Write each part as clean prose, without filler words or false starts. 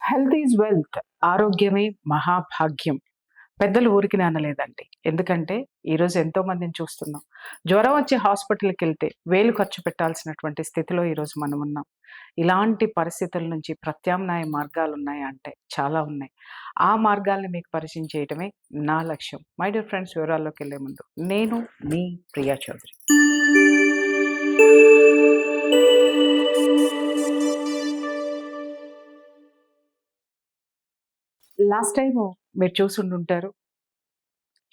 Health is wealth. ఆరోగ్యమే మహాభాగ్యం. పెద్దలు ఊరికినే అనలేదండి. ఎందుకంటే ఈరోజు ఎంతో మందిని చూస్తున్నాం. జ్వరం వచ్చి హాస్పిటల్‌కెళ్తే వేలు ఖర్చు పెట్టాల్సినటువంటి స్థితిలో ఈరోజు మనమున్నాం. ఇలాంటి పరిస్థితుల నుంచి ప్రత్యామ్నాయ మార్గాలున్నాయా అంటే చాలా ఉన్నాయి. ఆ మార్గాల్ని మీకు పరిచయం చేయటమే నా లక్ష్యం. మై డియర్ ఫ్రెండ్స్, వివరాల్లోకెళ్ళే ముందు నేను మీ ప్రియా చౌదరి. లాస్ట్ టైము మీరు చూసుండుంటారు.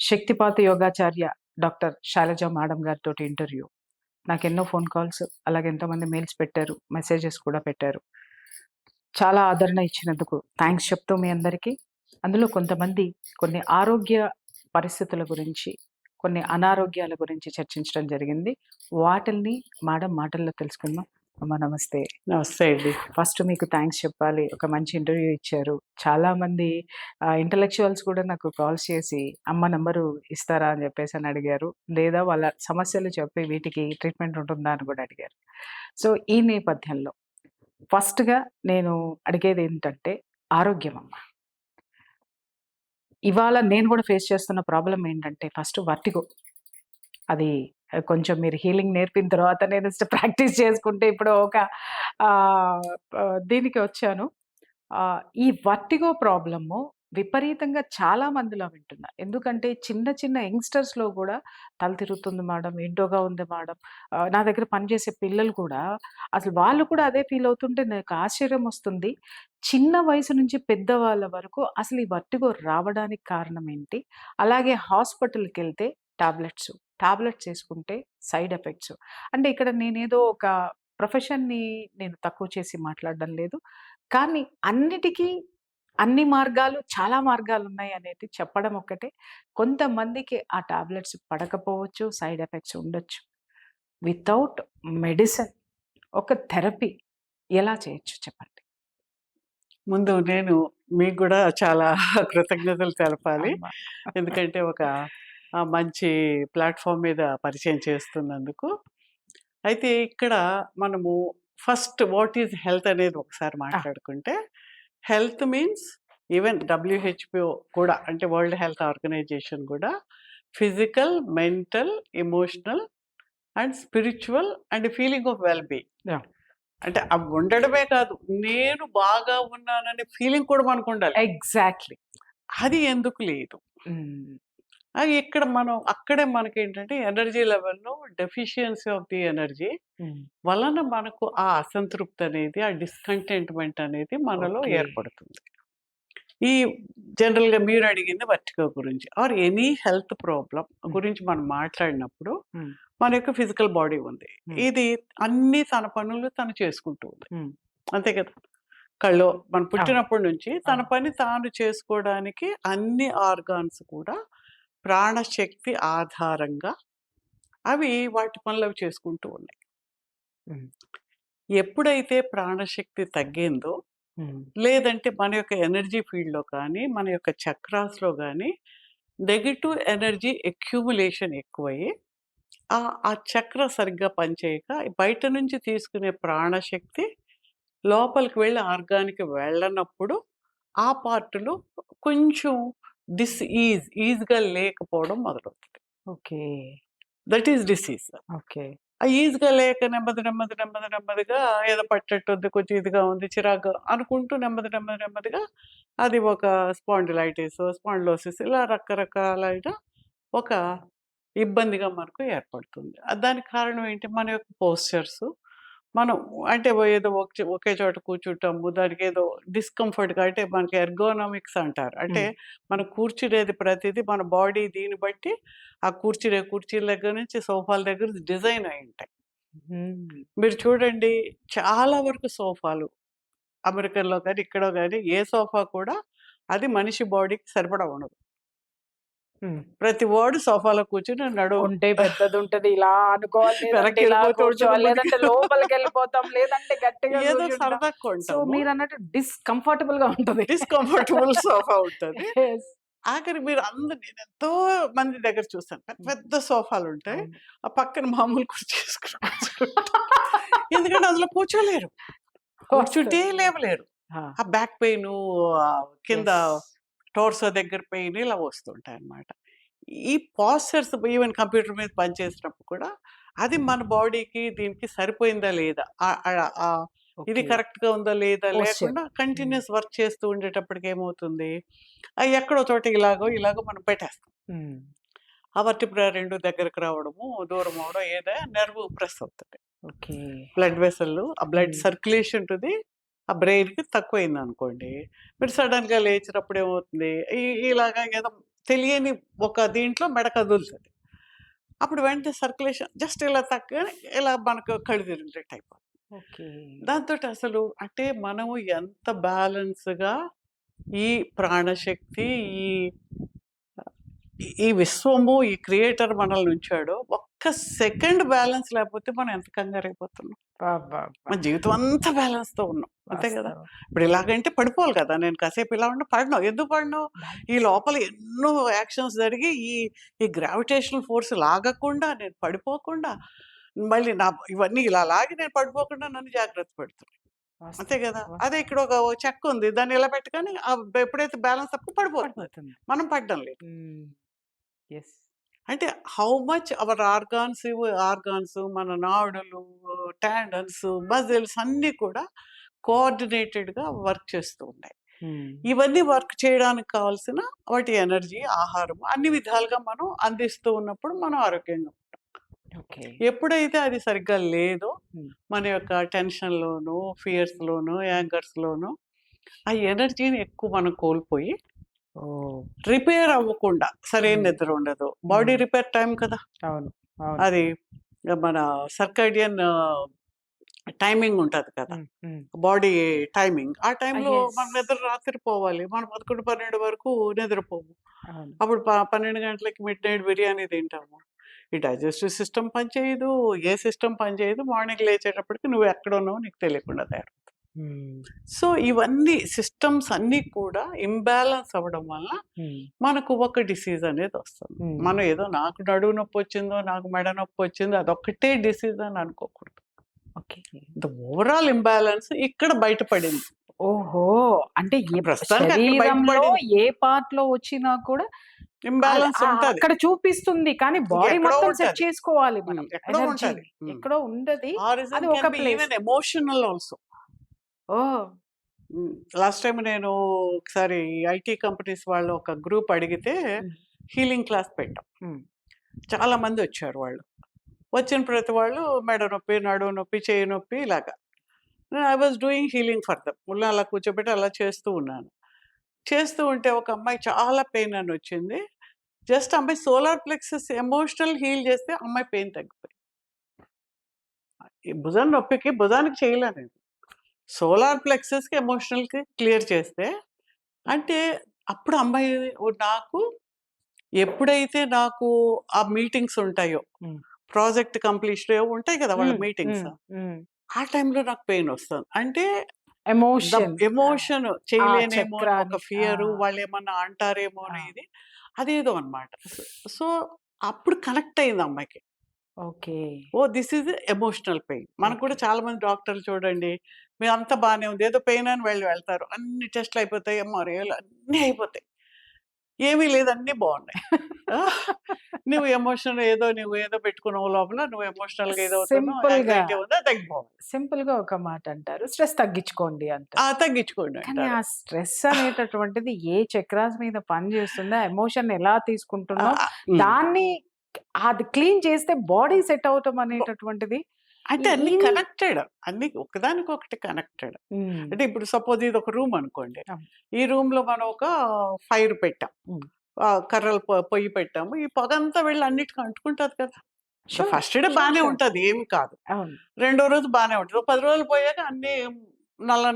శక్తిపాత యోగాచార్య డాక్టర్ శైలజ మేడం గారితోటి ఇంటర్వ్యూ. నాకెన్నో ఫోన్ కాల్స్, అలాగే ఎంతోమంది మెయిల్స్ పెట్టారు, మెసేజెస్ కూడా పెట్టారు. చాలా ఆదరణ ఇచ్చినందుకు థాంక్స్ చెప్తూ మీ అందరికీ. అందులో కొంతమంది కొన్ని ఆరోగ్య పరిస్థితుల గురించి, కొన్ని అనారోగ్యాల గురించి చర్చించడం జరిగింది. వాటిల్ని మేడం మాటల్లో తెలుసుకుందాం. అమ్మ నమస్తే. నమస్తే అండి. ఫస్ట్ మీకు థాంక్స్ చెప్పాలి. ఒక మంచి ఇంటర్వ్యూ ఇచ్చారు. చాలామంది ఇంటలెక్చువల్స్ కూడా నాకు కాల్స్ చేసి, అమ్మ నంబరు ఇస్తారా అని చెప్పేసని అడిగారు. లేదా వాళ్ళ సమస్యలు చెప్పి వీటికి ట్రీట్మెంట్ ఉంటుందా అని కూడా అడిగారు. సో, ఈ నేపథ్యంలో ఫస్ట్‌గా నేను అడిగేదేంటంటే ఆరోగ్యం అమ్మ. ఇవాళ నేను కూడా ఫేస్ చేస్తున్న ప్రాబ్లమ్ ఏంటంటే ఫస్ట్ వర్టిగో. అది కొంచెం మీరు హీలింగ్ నేర్పిన తర్వాత నేను ప్రాక్టీస్ చేసుకుంటే ఇప్పుడు ఒక ఆహ్, దీనికి వచ్చాను. ఈ వర్టిగో ప్రాబ్లము విపరీతంగా చాలా మందిలో వింటున్నా. ఎందుకంటే చిన్న చిన్న యంగ్‌స్టర్స్‌లో గూడా తల తిరుగుతుంది మేడం, ఏంటోగా ఉంది మేడం. నా దగ్గర పనిచేసే పిల్లలు కూడా అసలు వాళ్ళు కూడా అదే ఫీల్ అవుతుంటే నాకు ఆశ్చర్యం వస్తుంది. చిన్న వయసు నుంచి పెద్దవాళ్ళ వరకు అసలు ఈ వర్టిగో రావడానికి కారణం ఏంటి? అలాగే హాస్పిటల్‌కెళ్తే టాబ్లెట్స్ ఏసుకుంటే సైడ్ ఎఫెక్ట్స్. అంటే ఇక్కడ నేనేదో ఒక ప్రొఫెషన్‌ని నేను తక్కువ చేసి మాట్లాడడం లేదు. కానీ అన్నిటికీ అన్ని మార్గాలు, చాలా మార్గాలున్నాయి అనేది చెప్పడం ఒక్కటే. కొంతమందికి ఆ టాబ్లెట్స్ పడకపోవచ్చు, సైడ్ ఎఫెక్ట్స్ ఉండొచ్చు. వితౌట్ మెడిసిన్ ఒక థెరపీ ఎలా చేయొచ్చు చెప్పండి? ముందు నేను మీకు గూడా చాలా కృతజ్ఞతలు తెలపాలి. అమ్మ. ఎందుకంటే ఒక మంచి ప్లాట్‌ఫామ్ మీద పరిచయం చేస్తున్నందుకు. అయితే ఇక్కడ మనము ఫస్ట్ వాట్ ఈజ్ హెల్త్ అనేది ఒకసారి ఆ! మాట్లాడుకుంటే, హెల్త్ మీన్స్ ఈవెన్ డబ్ల్యూహెచ్‌ఓ కూడా అంటే వరల్డ్ హెల్త్ ఆర్గనైజేషన్ గూడా physical, mental, emotional and spiritual and feeling of well being. Yeah! అంటే అవి ఉండడమే కాదు, నేను బాగా ఉన్నాననే ఫీలింగ్ కూడా మనకుండాలి. ఎగ్జాక్ట్‌లీ. అది ఎందుకు లేదు. హ్మ్. ఇక్కడ మనం అక్కడే మనకేంటంటే ఎనర్జీ లెవెల్‌లో డెఫిషియన్సీ ఆఫ్ ది ఎనర్జీ హ్మ్. వలన మనకు ఆ అసంతృప్తి అనేది, ఆ డిస్‌కంటెంట్‌మెంట్ అనేది మనలో ఓకే. ఏర్పడుతుంది. ఈ జనరల్‌గా మీరు అడిగింది వర్టిగో గురించి ఆర్ ఎనీ హెల్త్ ప్రాబ్లమ్ హ్మ్. గురించి మనం మాట్లాడినప్పుడు హ్మ్. మన యొక్క ఫిజికల్ బాడీ ఉంది. హ్మ్. ఇది అన్ని తన పనులు తను చేసుకుంటూ ఉంది. హ్మ్. అంతే కదా! కళ్ళు మనం అవును. పుట్టినప్పటి నుంచి తన అవును. పని తాను చేసుకోవడానికి అన్ని ఆర్గాన్స్ కూడా ప్రాణశక్తి ఆధారంగా అవి వాటి పనులవి చేసుకుంటూ ఉన్నాయి. హ్మ్. ఎప్పుడైతే ప్రాణశక్తి తగ్గిందో, హ్మ్. లేదంటే మన యొక్క ఎనర్జీ ఫీల్డ్‌లో కానీ, మన యొక్క చక్రాస్‌లో గానీ నెగెటివ్ ఎనర్జీ అక్యుములేషన్ ఎక్కువయ్యి, ఆ చక్ర సరిగ్గా పనిచేయక బయట నుంచి తీసుకునే ప్రాణశక్తి లోపలికి వెళ్ళి ఆర్గాన్‌కి వెళ్ళనప్పుడు, ఆ పార్ట్‌లో కొంచెం ఈజ్‌గా లేకపోవడం మొదలవుతది. Okay. That is disease. Okay. ఆ ఈజ్‌గా లేక నెమ్మదిగా ఏదో పట్టేట్టుంది, కొంచెం ఇదిగా ఉంది, చిరాకుగా అనుకుంటూ నెమ్మదిగా అది ఒక స్పాండిలైటిస్, స్పాండిలోసిస్ ఇలా రకరకాలైన ఒక ఇబ్బందిగా మనకు ఏర్పడుతుంది. దానికి కారణం ఏంటి? మన యొక్క పోస్చర్స్. మనం అంటే ఏదో ఒకే చోట కూర్చుంటాము. దానికేదో డిస్కంఫర్ట్‌గా అంటే మనకి ఎర్గోనామిక్స్ అంటారు. అంటే హ్మ్. మనం కూర్చునేది ప్రతిదీ మన బాడీ దీన్ని బట్టి ఆ కూర్చునే కుర్చీల దగ్గర నుంచి సోఫాల దగ్గర నుంచి డిజైన్ అయ్యుంటాయి. హ్మ్. మీరు చూడండి, చాలా వరకు సోఫాలు అమెరికన్‌లో గాని, ఇక్కడో గాని ఏ సోఫా కూడా అది మనిషి బాడీకి సరిపడా ఉండదు. హ్మ్. ప్రతి వాడు సోఫాలో కూర్చొని ఉంటే పెద్దదుంటది. ఇలా అనుకోవాలి, లేదంటే ఇలా వెనక్కెళ్ళిపోతూ ఉంటుంది. కూర్చోవాలి, లేదంటే లోపలికెళ్ళిపోతాం, లేదంటే గట్టిగా ఏదో కూర్చుంటాం. సరదాగా సో, కొంటాము. మీరన్నట్టు డిస్‌కంఫర్టబుల్‌గా ఉంటది. డిస్కంఫర్టబుల్ సోఫా ఉంటది. యెస్. ఆఖరికి మీరు నేనెంతో మంది దగ్గర చూసాను. పెద్ద హ్మ్. పెద్ద సోఫాలుంటాయి. అవును. ఆ పక్కన మామూలు కుర్చీ ఏసుకొని కూర్చుంటారు. ఎందుకంటే అందులో కూర్చోలేరు. కూర్చుంటే వస్తది. లేవలేరు. ఆ! ఆ బ్యాక్ పెయిను, కింద యెస్. టోర్సో దగ్గర పెయిన్ ఇలా వస్తుంటాయన్నమాట. ఈ పోస్చర్స్ ఈవెన్ కంప్యూటర్ మీద పనిచేసినప్పుడు కూడా అది మన బాడీకి దీనికి సరిపోయిందా లేదా? ఇది ఓకే. కరెక్ట్‌గా ఉందా లేదా? పోస్చర్. లేకుండా హ్మ్. కంటిన్యూయస్ వర్క్ చేస్తూ ఉండేటప్పటికి ఏమవుతుంది? ఎక్కడో చోట ఇలాగో మనం పెట్టేస్తాం. హ్మ్. ఆ వర్టిబ్రా 2 దగ్గరకు రావడము, దూరం అవ్వడం నెర్వ్ ప్రెస్ అవుతది. ఓకే. బ్లడ్ వెసల్‌లు, ఆ బ్లడ్ హ్మ్. సర్క్యులేషన్ టు ది ఆ బ్రెయిన్‌కి తక్కువయిందనుకోండి, మీరు సడెన్‌గా లేచినప్పుడు ఏమవుతుంది? ఇలాగా ఏదో తెలియని ఒక దీంట్లో మెడ కదులుతది. అప్పుడు వెంటనే సర్క్యులేషన్ జస్ట్ ఇలా తగ్గగానే ఇలా మనకు కళ్ళు తిరిగినట్టు అయిపోతుంది. ఓకే. దాంతోటి అసలు అంటే మనము ఎంత బ్యాలెన్స్‌గా ఈ ప్రాణశక్తి, ఈ ఈ విశ్వము, ఈ క్రియేటర్ మనల్ని ఉంచాడో, ఒక్క సెకండ్ బ్యాలెన్స్ లేకపోతే మనం ఎంత కంగారైపోతున్నాం. అబ్బబ్బా! మన జీవితం అంతా బ్యాలెన్స్‌తో ఉన్నాం. అంతే గదా! వాస్తవం. ఇప్పుడు ఇలాగంటే పడిపోవాలి కదా! నేను కాసేపు ఇలా ఉండి పడను. ఎందుకు పడను? ఈ బ్యాలెన్స్. లోపల ఎన్నో యాక్షన్స్ జరిగి ఈ గ్రావిటేషనల్ ఫోర్స్ లాగకుండా, నేను పడిపోకుండా, మళ్ళీ ఇవన్నీ ఇలా లాగి నేను పడిపోకుండా నన్ను జాగ్రత్త పెడుతున్నాయి. అంతే వాస్తవం. గదా! అదే వాస్తవం. ఇక్కడ ఒక చెక్కుంది. దాన్ని ఇలా పెట్టగానే ఎప్పుడైతే బ్యాలెన్స్ తప్పి పడిపోతుందది. పడిపోతుంది. మనం పడడం లేదు. హ్మ్. యెస్. అంటే హౌ మచ్ అవర్ ఆర్గాన్స్, మన నాడులు, టాండన్స్, మజిల్స్ అన్నీ కూడా కోఆర్డినేటెడ్‌గా వర్క్ చేస్తూ ఉన్నాయి. హ్మ్. ఇవన్నీ వర్క్ చేయడానికి కావాల్సిన వాటి ఎనర్జీ, ఆహారం అన్ని విధాలుగా మనం అందిస్తూ ఉన్నప్పుడు మనం ఆరోగ్యంగా ఉంటాం. ఓకే. ఎప్పుడైతే అది సరిగ్గా లేదో, హ్మ్. మన యొక్క టెన్షన్‌లోనూ, ఫియర్స్‌లోనూ, యాంగర్స్‌లోనూ ఆ ఎనర్జీని ఎక్కువ మనం కోల్పోయి ఓహ్! రిపేర్ అవ్వకుండా సరైన హ్మ్. నిద్ర ఉండదు. బాడీ హ్మ్. రిపేర్ టైమ్ కదా! అవును. అవును. అది మన సర్కాడియన్ టైమింగ్ ఉంటది కదా! హ్మ్. హ్మ్. Body timing. ఆ టైంలో యెస్. మన నిద్ర రాత్రి పోవాలి. మనం 11, 12 వరకు నిద్రపోము. అవును. అప్పుడు 12 గంటలకి మిడ్ నైట్ బిర్యానీ తింటాము. ఈ డైజెస్టివ్ సిస్టమ్ పనిచేయదు. ఏ సిస్టమ్ పనిచేయదు. మార్నింగ్ లేచేటప్పటికి నువ్వు ఎక్కడున్నావో నీకు తెలియకుండా తయారవుతావు. హ్మ్. సో, ఇవన్నీ సిస్టమ్స్ అన్నీ కూడా ఇంబాలన్స్ అవ్వడం వల్ల హ్మ్. మనకు ఒక డిసీజ్ అనేదొస్తుంది. హ్మ్. మనం ఏదో నాకు నడుము నొప్పొచ్చిందో, నాకు మెడ నొప్పొచ్చిందో అదొక్కటే డిసీజ్ అని అనుకోకూడదు. ఓకే. ద ఓవరాల్ ఇంబాలన్స్ ఇక్కడ బయటపడింది. ఓహో! అంటే ప్రస్తుతానికి అక్కడ శరీరంలో బయటపడింది. ఏ పార్ట్‌లో వచ్చినా కూడా ఇంబాలన్స్ ఉంటది. అక్కడ చూపిస్తుంది. కానీ బాడీ ఇంకెక్కడో మొత్తం సెట్ ఉంటది. చేసుకోవాలి మనం ఎక్కడో ఉంటది. ఎనర్జీని. ఎక్కడో ఉండది. అది ఆరిజిన్ ఒక can be place. Even emotional also. Oh! Last time నేను ఒకసారి ఐటీ కంపెనీస్ వాళ్ళు ఒక గ్రూప్ అడిగితే హ్మ్. హీలింగ్ క్లాస్ పెట్టాం. హ్మ్. చాలా మందొచ్చారు వాళ్ళు. వచ్చిన ప్రతి వాళ్ళు మెడ నొప్పి, నడుము నొప్పి, చెయ్యి నొప్పి ఇలాగా. I was doing healing for them. వాళ్ళని అలా కూర్చోబెట్టి అలా చేస్తూ ఉన్నాను. చేస్తూ ఉంటే ఒక అమ్మాయి చాలా పెయిన్ అని వచ్చింది. జస్ట్ అమ్మాయి సోలార్ ప్లెక్సస్ ఎమోషనల్ హీల్ చేస్తే అమ్మాయి పెయిన్ తగ్గిపోయింది. ఈ భుజం నొప్పికి భుజానికి చేయలే నేను. సోలార్ ప్లెక్సస్‌కి ఎమోషనల్‌కి క్లియర్ చేస్తే అంటే అప్పుడు అమ్మాయి నాకు ఎప్పుడైతే నాకు ఆ మీటింగ్స్ ఉంటాయో, హ్మ్. ప్రాజెక్ట్ కంప్లీషన్ ఏవో ఉంటాయి కదా! వాళ్ళ హ్మ్. మీటింగ్స్. హ్మ్. హ్మ్. ఆ టైంలో నాకు పెయిన్ వస్తుంది. అంటే ఎమోషన్. ఎమోషన్ ఆ చేయలేనేమో అని ఒక చక్రాన్ని. ఆ! ఫియరు, వాళ్ళేమన్నా అంటారేమో ఆ! అనేది అదేదో అన్నమాట. సో, అప్పుడు కనెక్ట్ అయింది ఆ అమ్మాయికి. Okay. Oh! This is emotional pain. మనకు కూడా ఓకే. చాలా మంది డాక్టర్లు చూడండి, మీరంతా బానే ఉంది. ఏదో పెయిన్ అని వెళ్తారు. అన్ని టెస్ట్‌లు అయిపోతాయి. ఎంఆర్ఐలు అన్నీ అయిపోతాయి. ఏమీ లేదు అన్నీ బావున్నాయి. ఆ! నువ్వు ఏదో పెట్టుకున్నావు లోపల. నువ్వు ఎమోషనల్‌గా ఇదవుతున్నావు. సింపుల్‌గా, యాంగ్జైటీ ఉందా తగ్గిపోవాలి. సింపుల్‌గా ఒక మాట అంటారు. స్ట్రెస్ తగ్గించుకోండి అంటారు. తగ్గించుకోండి కానీ అంటారు. ఆ స్ట్రెస్ అనేటటువంటిది ఏ చక్రాస్ మీద పని చేస్తుందో, ఎమోషన్ ఎలా తీసుకుంటున్నాం, హ్మ్. దాన్ని అది క్లీన్ చేస్తే బాడీ సెట్ అవ్వటం బ అనేటటువంటిది అంటే అన్నీ ఇది. కనెక్టెడ్. అన్నీ ఒకదానికొకటి కనెక్టెడ్. హ్మ్. అంటే ఇప్పుడు సపోజ్ ఇదొక రూమ్ అనుకోండి. అవును. ఈ రూమ్‌లో మనం ఒక ఫైర్ పెట్టాం. హ్మ్. కర్రలు పొయ్యి పెట్టాము. ఈ పొగంతా వెళ్లి అన్నిటికి అంటుకుంటది కదా! ఇప్పుడు షూర్. First day sure. బానే షూర్. ఉంటది. ఏమి కాదు. అవును. రెండో రోజు బానే ఉంటది. ఓ 10 రోజులు పోయాక అన్నీ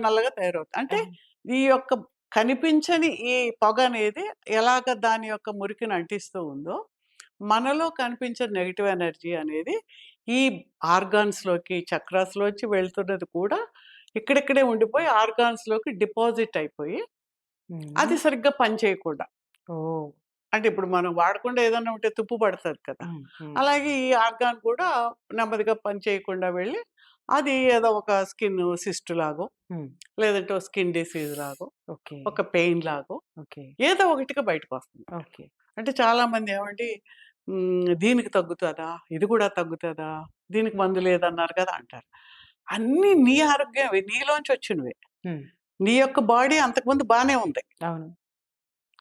నల్లగా తయారవుతాయి. అంటే అవును. ఈ యొక్క కనిపించని ఈ పొగనేది ఎలాగ దాని యొక్క మురికిని అంటిస్తూ ఉందో, మనలో కనిపించే నెగెటివ్ ఎనర్జీ అనేది ఈ ఆర్గాన్స్‌లోకి, చక్రాస్‌లోంచి వెళ్తున్నది కూడా ఇక్కడిక్కడే ఉండిపోయి ఆర్గాన్స్‌లోకి డిపాజిట్ అయిపోయి, హ్మ్. అది సరిగ్గా పని చేయకుండా ఓహ్! అంటే ఇప్పుడు మనం వాడకుండా ఏదన్నా ఉంటే తుప్పు పడతది కదా! హ్మ్. హ్మ్. అలాగే ఈ ఆర్గాన్ కూడా నెమ్మదిగా పని చేయకుండా వెళ్ళి, అది ఏదో ఒక స్కిన్ సిస్ట్ లాగో, హ్మ్. లేదంటే ఓ స్కిన్ డిసీజ్ లాగో, ఓకే. ఒక పెయిన్ లాగో ఓకే. ఏదో ఒకటిగా బయటకొస్తుంది. ఓకే. అంటే చాలామంది ఏమంటే దీనికి తగ్గుతదా? ఇది కూడా తగ్గుతదా? దీనికి మందు లేదన్నారు కదా! అంటారు. అన్నీ నీ ఆరోగ్యమే. నీలోంచి వచ్చినవే. హ్మ్. నీ యొక్క బాడీ అంతకుముందు బానే ఉంది. అవును.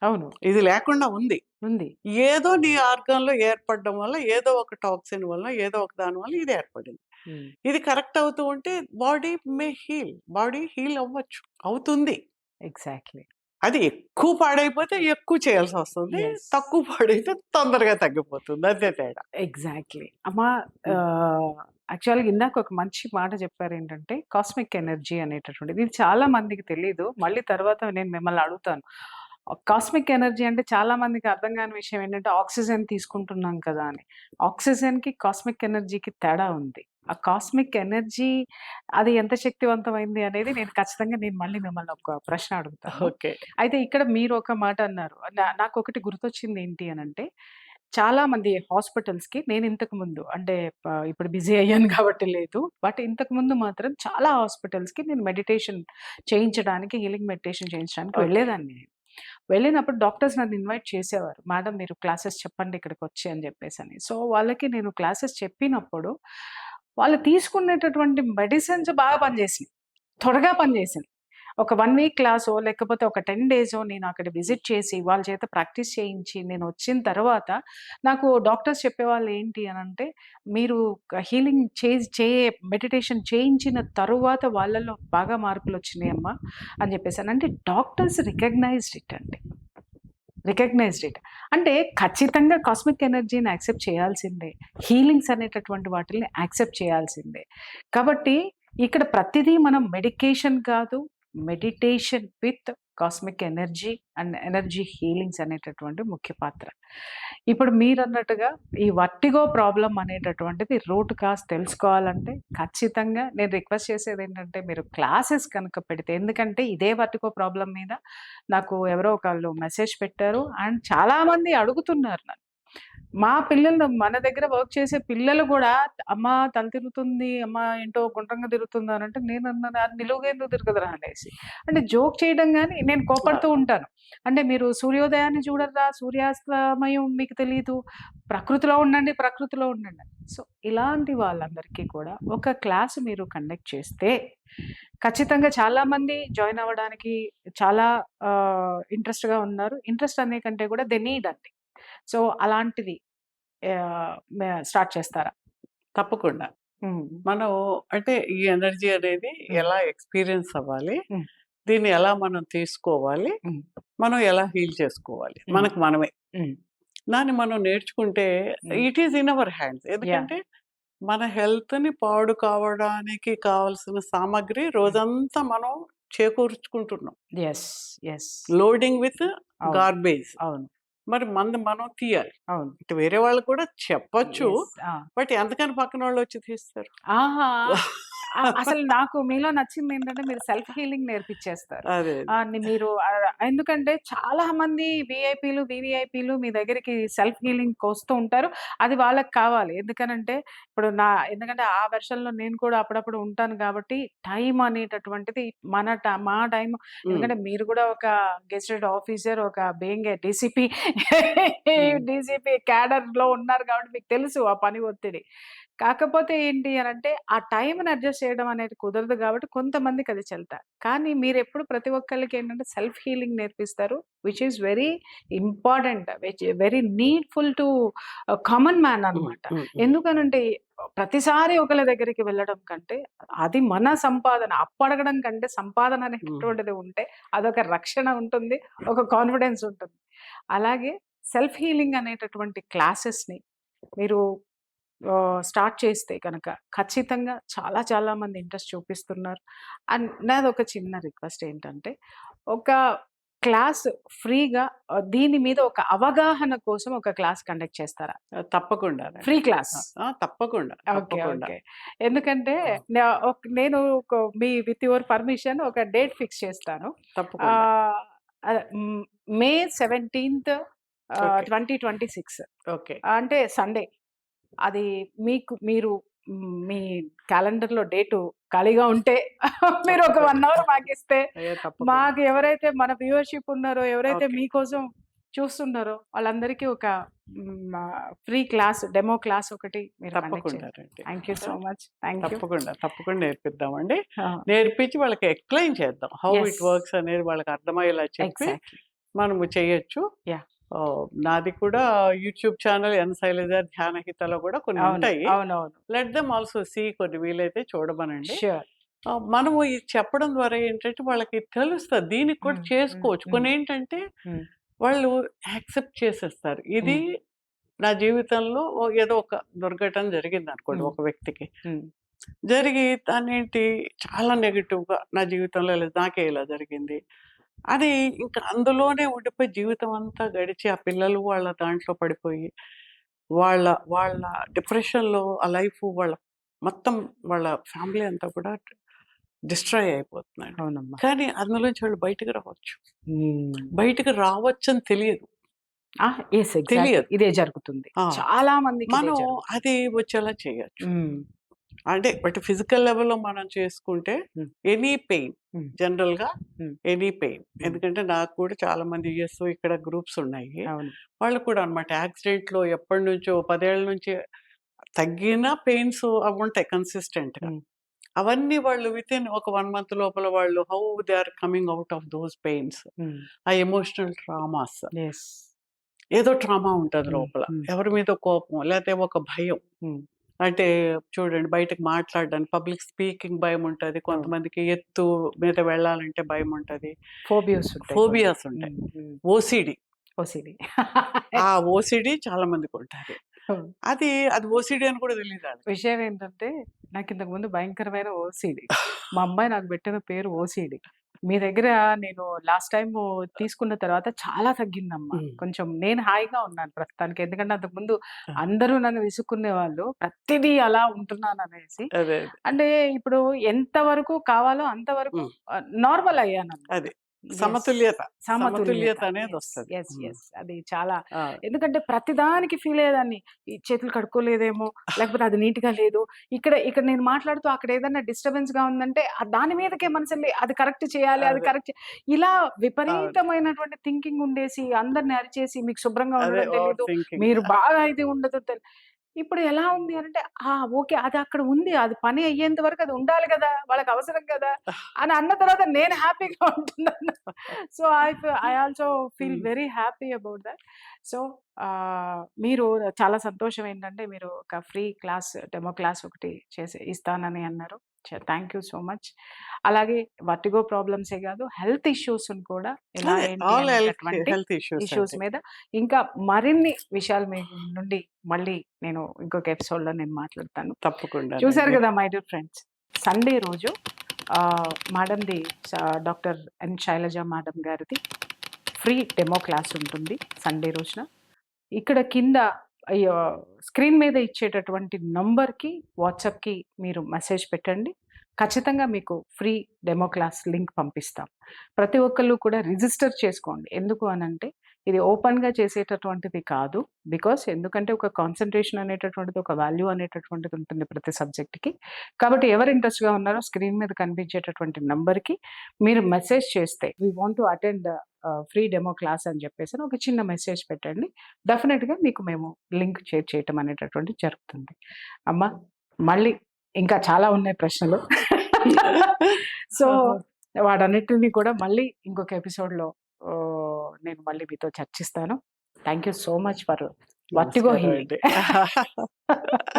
అవును. ఇది లేకుండా ఉంది. ఉంది. ఏదో నీ ఆర్గాన్‌లో ఏర్పడడం వల్ల, ఏదో ఒక టాక్సిన్ వలన, ఏదో ఒక దాని వల్ల ఇది ఏర్పడింది. హ్మ్. ఇది కరెక్ట్ అవుతూ ఉంటే body may heal. Body heal అవ్వచ్చు. అవుతుంది. ఎగ్జాక్ట్‌లీ. అది ఎక్కువ పాడైపోతే ఎక్కువ చేయాల్సొస్తుంది. యెస్. తక్కువ పాడైతే తొందరగా తగ్గిపోతుంది. అంతే తేడా. ఎగ్జాక్ట్‌లీ. అమ్మా హ్మ్. యాక్చువల్‌గా ఇందాక ఒక మంచి మాట చెప్పారేంటంటే, కాస్మిక్ ఎనర్జీ అనేటటువంటిది. ఇది చాలా మందికి తెలీదు. మళ్ళీ తర్వాత నేను మిమ్మల్ని అడుగుతాను. కాస్మిక్ ఎనర్జీ అంటే చాలా మందికి అర్థం కాని విషయం ఏంటంటే, ఆక్సిజన్ తీసుకుంటున్నాం కదా అని. ఆక్సిజన్‌కి, కాస్మిక్ ఎనర్జీకి తేడా ఉంది. ఆ కాస్మిక్ ఎనర్జీ అది ఎంత శక్తివంతమైంది అనేది నేను మళ్ళీ మిమ్మల్ని ఒక ప్రశ్న అడుగుతాను. ఓకే. అయితే ఇక్కడ మీరు ఒక మాట అన్నారు. నాకొకటి గుర్తొచ్చింది ఏంటి అనంటే, చాలామంది హాస్పిటల్స్‌కి నేను ఇంతకుముందు అంటే ఇప్పుడు బిజీ అయ్యాను కాబట్టి లేదు. బట్ ఇంతకుముందు మాత్రం చాలా హాస్పిటల్స్‌కి నేను మెడిటేషన్ చేయించడానికి, హీలింగ్ మెడిటేషన్ చేయించడానికి ఓకే. వెళ్ళేదాన్ని. వెళ్ళినప్పుడు డాక్టర్స్ నన్ను ఇన్వైట్ చేసేవారు. మేడం మీరు క్లాసెస్ చెప్పండి ఇక్కడికొచ్చి అని చెప్పేసని. సో, వాళ్ళకి నేను క్లాసెస్ చెప్పినప్పుడు, వాళ్ళు తీసుకునేటటువంటి మెడిసిన్స్ బాగా పనిచేసినియి. త్వరగా పనిచేసినియి. ఒక 1 వీక్ క్లాసో, లేకపోతే ఒక 10 డేసో నేనక్కడ విజిట్ చేసి, వాళ్ళ చేత ప్రాక్టీస్ చేయించి, నేనొచ్చిన తర్వాత నాకు డాక్టర్స్ చెప్పేవాళ్ళు ఏంటి అనంటే, మీరు హీలింగ్ మెడిటేషన్ చేయించిన తరువాత వాళ్ళలో బాగా మార్పులొచ్చినియమ్మా అని చెప్పేసని. అంటే డాక్టర్స్ రికగ్నైజ్డ్ ఇట్ అండి. Recognized it. అంటే ఖచ్చితంగా కాస్మిక్ ఎనర్జీని యాక్సెప్ట్ చేయాల్సిందే. హీలింగ్స్ అనేటటువంటి వాటిల్ని యాక్సెప్ట్ చేయాల్సిందే. కాబట్టి ఇక్కడ ప్రతిదీ మనం మెడికేషన్ కాదు, meditation with cosmic energy and energy healings అనేటటువంటి ముఖ్య పాత్ర. ఇప్పుడు మీరన్నట్టుగా ఈ వర్టిగో ప్రాబ్లమ్ అనేటటువంటిది రూట్ కాజ్ తెలుసుకోవాలంటే ఖచ్చితంగా నేను రిక్వెస్ట్ చేసేదేంటంటే మీరు క్లాసెస్ కనుక పెడితే ఎందుకంటే ఇదే వర్టిగో ప్రాబ్లమ్ మీద నాకు ఎవరో ఒకళ్ళు మెసేజ్ పెట్టారు. అండ్ చాలామంది అడుగుతున్నారు నన్ను. మా పిల్లలు మన దగ్గర వర్క్ చేసే పిల్లలు గూడా, "అమ్మ తల తిరుగుతుంది. అమ్మ ఏంటో గుండ్రంగా తిరుగుతుంది" అనంటే నేనన్నాను, "అది నిలువుగా ఎందుకు తిరగదురా" అనేసి. అంటే జోక్ చేయడం గానీ నేను ఆ! కోపడుతూ ఉంటాను. అంటే "మీరు సూర్యోదయాన్ని చూడరురా, సూర్యాస్తమయం మీకు తెలీదు. ప్రకృతిలో ఉండండి, ప్రకృతిలో ఉండండి." సో, ఇలాంటి వాళ్ళందరికీ కూడా ఒక క్లాస్ మీరు కండక్ట్ చేస్తే ఖచ్చితంగా చాలామంది జాయిన్ అవ్వడానికి చాలా ఇంట్రెస్ట్‌గా ఉన్నారు. ఇంట్రెస్ట్ అనే కంటే కూడా దే నీడ్ అండి. సో, అలాంటిది స్టార్ట్ చేస్తారా? తప్పకుండా. హ్మ్. మనం అంటే ఈ ఎనర్జీ అనేది హ్మ్. ఎలా ఎక్స్‌పీరియన్స్ అవ్వాలి? హ్మ్. దీన్ని ఎలా మనం తీసుకోవాలి? హ్మ్. మనం ఎలా హీల్ చేసుకోవాలి? హ్మ్. మనకు మనమే. హ్మ్. దాన్ని మనం నేర్చుకుంటే హ్మ్. It is in our hands. Yeah! ఎందుకంటే మన హెల్త్‌ని పాడు కావడానికి కావాల్సిన సామాగ్రి రోజంతా మనం చేకూర్చుకుంటున్నాం. యెస్. యెస్. లోడింగ్ విత్ అవును. గార్బేజ్. అవును. మరి మనది మనం తీయాలి. అవును. ఇటు వేరే వాళ్ళకి కూడా చెప్పొచ్చు. యెస్. ఆ! బట్ ఎంతకని పక్కనోళ్ళొచ్చి తీస్తారు? ఆహా! అసలు నాకు మీలో నచ్చిందేంటంటే మీరు సెల్ఫ్ హీలింగ్ నేర్పిచ్చేస్తారు. అదే. మీరు ఎందుకంటే చాలా మంది వీఐపీలు, వీవీఐపీలు మీ దగ్గరికి సెల్ఫ్ హీలింగ్‌కొస్తూ ఉంటారు. అది వాళ్ళకి కావాలి. ఇప్పుడు ఎందుకంటే ఆ వెర్షన్‌లో నేను కూడా అప్పుడప్పుడు ఉంటాను కాబట్టి టైం అనేటటువంటిది మా టైం హ్మ్. ఎందుకంటే మీరు కూడా ఒక గెజిటెడ్ ఆఫీసర్, ఒక బీయింగ్ ఏ డీసీపీ హ్మ్. డీసీపీ క్యాడర్‌లో ఉన్నారు కాబట్టి మీకు తెలుసు ఆ పని ఒత్తిడి. కాకపోతే ఏంటి అనంటే, ఆ టైమ్‌ని అడ్జస్ట్ చేయడం అనేది కుదరదు గాబట్టి కొంతమందికి అది చెల్తా. కానీ మీరెప్పుడు ప్రతి ఒక్కళ్ళకి ఏంటంటే సెల్ఫ్ హీలింగ్ నేర్పిస్తారు. Which is very important. Very needful to common man హ్మ్. అనమాట. హ్మ్. హ్మ్. ఎందుకనంటే ప్రతిసారి ఒకళ్ళ దగ్గరికి వెళ్ళడం కంటే, అది మన సంపాదన. అప్పడగడం కంటే సంపాదన హ్మ్. అనేటటువంటిది ఉంటే అదొక రక్షణ ఉంటుంది. ఒక కాన్ఫిడెన్స్ ఉంటుంది. అలాగే సెల్ఫ్ హీలింగ్ అనేటటువంటి క్లాసెస్‌ని మీరు స్టార్ట్ చేస్తే గనక ఖచ్చితంగా చాలా చాలా మంది ఇంట్రెస్ట్ చూపిస్తున్నారు. అండ్ నాదొక చిన్న రిక్వెస్ట్ ఏంటంటే, ఒక క్లాస్ ఫ్రీగా దీని మీద ఒక అవగాహన కోసం ఒక క్లాస్ కండక్ట్ చేస్తారా? ఫ్రీ తప్పకుండానండి. క్లాస్. ఆ! ఆ! తప్పకుండా. ఓకే. తప్పకుండా. ఓకే. ఎందుకంటే ఆ! నేను విత్ యువర్ పర్మిషన్ ఒక డేట్ ఫిక్స్ చేస్తాను. తప్పకుండా. ఆహ్, హ్మ్. మే 17థ్ ఓకే. 2026 ఓకే. అంటే సండే. అది మీరు మీ క్యాలెండర్‌లో డేటు ఖాళీగా ఉంటే మీరు ఒక 1 అవర్ మాకిస్తే, అయ్యో! తప్పకుండా. మాకు ఎవరైతే మన వ్యూవర్‌షిప్ ఉన్నారో, ఎవరైతే ఓకే. మీకోసం చూస్తున్నారో వాళ్ళందరికీ ఒక ఫ్రీ క్లాస్, డెమో క్లాస్ ఒకటి మీరు కండక్ట్ తప్పకుండా చేయండి. రండి. Thank you so much. Thank you. తప్పకుండా నేర్పిద్దామండి. ఆ! నేర్పించి వాళ్ళకి ఎక్స్‌ప్లెయిన్ చేద్దాం. How yes. ఇట్ వర్క్స్ అనేది వాళ్ళకి అర్థమయ్యేలా చెప్పి ఎగ్జాక్ట్‌లీ. మనము చేయొచ్చు. యాహ్! నాది కూడా యూట్యూబ్ ఛానల్ ఎన్ శైలజ ధ్యానహితలో కూడా కొన్ని అవును. ఉంటాయి. అవునవును. లెట్ దెమ్ ఆల్సో సీ, కొన్ని వీలైతే చూడమనండి. ష్యూర్. మనము ఇది చెప్పడం ద్వారా ఏంటంటే వాళ్ళకి తెలుస్తది. దీనికి కూడా హ్మ్. హ్మ్. చేసుకోవచ్చు. హ్మ్. కొన్నేంటంటే హ్మ్. వాళ్ళు యాక్సెప్ట్ చేసేస్తారు. ఇది హ్మ్. నా జీవితంలో ఏదో ఒక దుర్ఘటన జరిగిందనుకోండి హ్మ్. ఒక వ్యక్తికి. హ్మ్. జరిగి తనేంటి చాలా నెగెటివ్‌గా నా జీవితంలో నాకే ఇలా జరిగింది అని ఇంకా అందులోనే ఉండిపోయి జీవితం అంతా గడిచి ఆ పిల్లలు వాళ్ళ దాంట్లో పడిపోయి వాళ్ళ వాళ్ళ డిప్రెషన్‌లో ఆ లైఫ్ వాళ్ళ మొత్తం వాళ్ళ ఫ్యామిలీ అంతా కూడా డిస్ట్రాయ్ అయిపోతుందండి. అవునమ్మా. కానీ అందులోంచి వాళ్ళు బయటికి రావచ్చు. హ్మ్. బయటికి రావచ్చని తెలియదు. యెస్. ఎగ్జాక్ట్‌లీ. తెలియదు. ఇదే జరుగుతుంది. ఆ! చాలా మందికి ఇదే మనం జరుగుతుంది. అది వచ్చేలా చేయొచ్చు. హ్మ్. అంటే బట్ ఫిజికల్ లెవెల్‌లో మనం చేసుకుంటే హ్మ్. ఎనీ పెయిన్, హ్మ్. జనరల్‌గా హ్మ్. Any pain. హ్మ్. ఎందుకంటే నాకు కూడా చాలా మంది యూఎస్ ఇక్కడ గ్రూప్స్ ఉన్నాయి. అవును. వాళ్ళు కూడా అన్నమాట యాక్సిడెంట్‌లో ఎప్పటినుంచో 10 ఏళ్ల నుంచి తగ్గిన పెయిన్స్ అవుంటాయి కన్సిస్టెంట్‌గా. హ్మ్. అవన్నీ వాళ్ళు వితిన్ ఒక 1 మంత్ లోపల వాళ్ళు how they are coming out of those pains. Hmm. ఆ ఎమోషనల్ ట్రామాస్. యెస్. ఏదో ట్రామా ఉంటది హ్మ్. లోపల. హ్మ్. ఎవరి మీదో కోపం లేతే ఒక భయం. హ్మ్. అంటే చూడండి బయటకి మాట్లాడడానికి పబ్లిక్ స్పీకింగ్ భయముంటది. అవును. కొంతమందికి ఎత్తు మీద వెళ్ళాలంటే భయముంటది. ఫోబియాస్ ఉంటాయి కొన్ని. ఫోబియాస్ ఉంటాయి. హ్మ్. హ్మ్. ఓసీడీ. ఓసీడీ. ఆ ఓసీడీ చాలా మందికుంటది. అవును. అది ఓసీడీ అని కూడా తెలీదాళ్ళకి. విషయం ఏంటంటే, నాకింతకు ముందు భయంకరమైన ఓసీడీ. మా అమ్మాయి నాకు పెట్టిన పేరు ఓసీడీ. మీ దగ్గర నేను లాస్ట్ టైము తీసుకున్న తర్వాత చాలా తగ్గిందమ్మా. హ్మ్. కొంచెం నేను హాయిగా ఉన్నాను ప్రస్తుతానికి. ఎందుకంటే అంతకుముందు ఆ! అందరూ నన్ను విసుక్కునేవాళ్ళు. ప్రతిదీ అలా ఉంటున్నాననేసి. అదే. అంటే ఇప్పుడు ఎంత వరకు కావాలో అంతవరకు హ్మ్. నార్మల్ అయ్యానన్నమాట. అది. యెస్. సమతుల్యత. సమతుల్యత. సమతుల్యత యెస్. అనేదొస్తది. యెస్. హ్మ్. యెస్. అది చాలా ఆ! ఎందుకంటే ప్రతిదానికి ఫీల్ అయ్యేదాన్ని. ఈ చేతులు కడుక్కోలేదేమో, లేకపోతే అది నీట్‌గా లేదు. ఇక్కడ ఇక్కడ నేను మాట్లాడుతూ అక్కడ ఏదన్నా డిస్టర్బెన్స్‌గా ఉందంటే దాని మీదకే మనసెళ్ళి అది కరెక్ట్ చేయాలి. అది అదే. కరెక్ట్ ఇలా అవును. విపరీతమైనటువంటి థింకింగ్ ఉండేసి అందరిని అరిచేసి మీకు శుభ్రంగా అదే ఉండడం ఓవర్ తెలీదు. థింకింగ్. మీరు బాగా ఇది ఉండదు ఇప్పుడు ఎలా ఉంది అనంటే, ఓకే. అది అక్కడ ఉంది. అది పని అయ్యేంత వరకు అది ఉండాలి గదా! వాళ్ళకి అవసరం గదా! అని అన్న తర్వాత నేను హ్యాపీగా ఉంటున్నాను. సో, ఐ ఆల్సో ఫీల్ హ్మ్. Very happy about that. So, మీరు చాలా సంతోషం ఏంటంటే, మీరు ఒక ఫ్రీ క్లాస్, డెమో క్లాస్ ఒకటి ఇస్తానని అన్నారు. Thank you so much. అలాగే వర్టిగో ప్రాబ్లమ్సే గాదు, హెల్త్ ఇష్యూస్‌ని కూడా ఎలా అదే ఏంటి ఆల్ అనేటటువంటి హెల్త్ ఇష్యూస్ ఇష్యూస్ అండి. మీద ఇంకా మరిన్ని విషయాలు మీ నుండి మళ్ళీ నేను ఇంకొక ఎపిసోడ్‌లో నేను మాట్లాడతాను. చూసారు తప్పకుండానండి. గదా! My dear friends. సండే రోజు మేడంది డాక్టర్ ఎన్. శైలజ మేడం గారిది ఫ్రీ డెమో క్లాస్ ఉంటుంది సండే రోజున. ఇక్కడ కింద అయ్యో స్క్రీన్ మీద ఇచ్చేటటువంటి నంబర్‌కి, వాట్సాప్‌కి మీరు మెసేజ్ పెట్టండి. ఖచ్చితంగా మీకు ఫ్రీ డెమో క్లాస్ లింక్ పంపిస్తాం. ప్రతి ఒక్కళ్ళు కూడా రిజిస్టర్ చేసుకోండి. ఎందుకు అనంటే, ఇది ఓపెన్‌గా చేసేటటువంటిది కాదు. ఎందుకంటే ఒక కాన్సంట్రేషన్ అనేటటువంటిది, ఒక వాల్యూ అనేటటువంటిది ఉంటుంది ప్రతి సబ్జెక్ట్‌కి. కాబట్టి ఎవరు ఇంట్రెస్ట్‌గా ఉన్నారో స్క్రీన్ మీద కనిపించేటటువంటి నంబర్‌కి మీరు మెసేజ్ చేస్తే, we want to attend free demo class అని చెప్పేసి ఒక చిన్న మెసేజ్ పెట్టండి. డెఫినిట్‌గా మీకు మేము లింక్ షేర్ చేయటం అనేటటువంటిది జరుగుతుంది. అమ్మ మళ్ళీ ఇంకా చాలా ఉన్నాయి ప్రశ్నలు. సో, వాటన్నిటిని కూడా మళ్ళీ ఇంకొక ఎపిసోడ్‌లో నేను మళ్ళీ మీతో చర్చిస్తాను. Thank you so much for vertigo నమస్కారం హీలింగ్. అండి.